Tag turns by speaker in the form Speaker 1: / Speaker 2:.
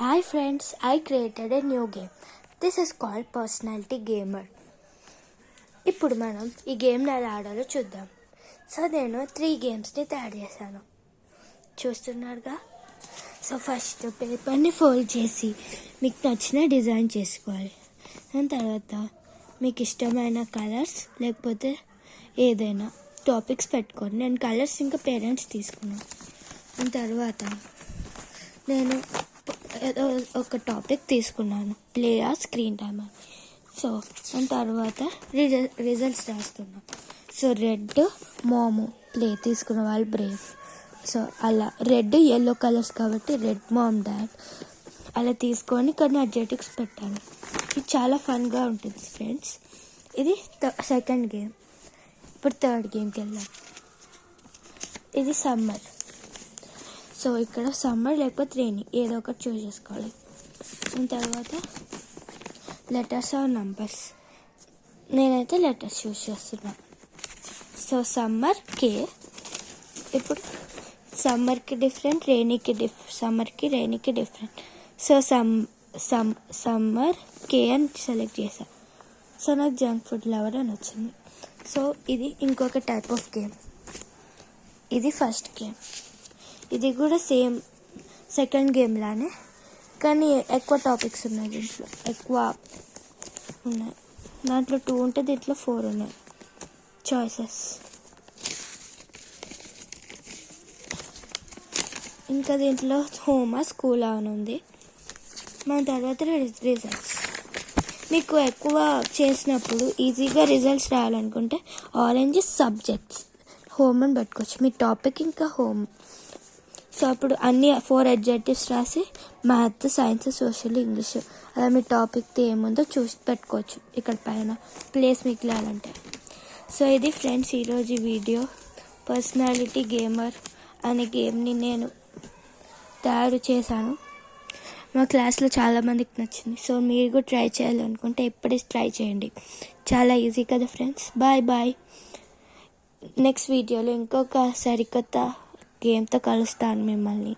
Speaker 1: Hi friends, I created a new game. This is called Personality Gamer. ఇప్పుడు మనం ఈ గేమ్ని ఎలా ఆడాలో చూద్దాం. సో నేను 3 గేమ్స్ని తయారు చేశాను, చూస్తున్నారుగా. సో ఫస్ట్ పేపర్ని ఫోల్డ్ చేసి మీకు నచ్చిన డిజైన్ చేసుకోవాలి. దాని తర్వాత మీకు ఇష్టమైన కలర్స్ లేకపోతే ఏదైనా టాపిక్స్ పెట్టుకోండి. నేను కలర్స్ ఇంకా పేరెంట్స్ తీసుకున్నాను. దాని తర్వాత నేను ఒక టాపిక్ తీసుకున్నాను, ప్లే ఆ స్క్రీన్ టైమ్ అని. సో దాని తర్వాత రిజల్ట్స్ రాస్తున్నాను. సో రెడ్ మోము ప్లే తీసుకున్న వాళ్ళు బ్రేవ్. సో అలా రెడ్ ఎల్లో కలర్స్ కాబట్టి రెడ్ మామ్ డాడ్ అలా తీసుకొని కొన్ని అడ్జెక్టివ్స్ పెట్టాను. ఇది చాలా ఫన్గా ఉంటుంది ఫ్రెండ్స్. ఇది సెకండ్ గేమ్. ఇప్పుడు థర్డ్ గేమ్కి వెళ్దాం. ఇది సమ్మర్. సో ఇక్కడ సమ్మర్ లేకపోతే రైనీ ఏదో ఒకటి చూస్ చేసుకోవాలి. దాని తర్వాత లెటర్స్ ఆర్ నంబర్స్. నేనైతే లెటర్స్ చూస్ చేస్తున్నాను. సో సమ్మర్ కే. ఇప్పుడు సమ్మర్కి డిఫరెంట్, సమ్మర్కి రైనీకి డిఫరెంట్. సో సమ్మర్ కే అని సెలెక్ట్ చేశాను. సో నాకు జంక్ ఫుడ్ లవర్ అని వచ్చింది. సో ఇది ఇంకొక టైప్ ఆఫ్ గేమ్. ఇది ఫస్ట్ గేమ్. ఇది కూడా సేమ్ సెకండ్ గేమ్ లానే, కానీ ఎక్కువ టాపిక్స్ ఉన్నాయి. దీంట్లో ఎక్కువ ఉన్నాయి. దాంట్లో 2 ఉంటే దీంట్లో 4 ఉన్నాయి చాయిసెస్. ఇంకా దీంట్లో హోమా స్కూల్ అని ఉంది. మన తర్వాత రిజల్ట్స్. మీకు ఎక్కువ చేసినప్పుడు ఈజీగా రిజల్ట్స్ రావాలనుకుంటే ఆరెంజ్ సబ్జెక్ట్స్ హోమ్ అని పెట్టుకోవచ్చు. మీ టాపిక్ ఇంకా హోమ్. సో అప్పుడు అన్ని 4 అడ్జెక్టివ్స్ రాసి మ్యాథ్, సైన్స్, సోషల్, ఇంగ్లీష్ అలా మీ టాపిక్ ఏముందో చూసి పెట్టుకోవచ్చు ఇక్కడ పైన ప్లేస్ మిగిలాలంటే. సో ఇది ఫ్రెండ్స్ ఈరోజు వీడియో. పర్సనాలిటీ గేమర్ అనే గేమ్ని నేను తయారు చేశాను. మా క్లాస్లో చాలామందికి నచ్చింది. సో మీరు కూడా ట్రై చేయాలనుకుంటే ఇప్పుడే ట్రై చేయండి. చాలా ఈజీ కదా ఫ్రెండ్స్. బాయ్. నెక్స్ట్ వీడియోలో ఇంకొక సరికొత్త గేమ్తో కలుస్తాను మిమ్మల్ని.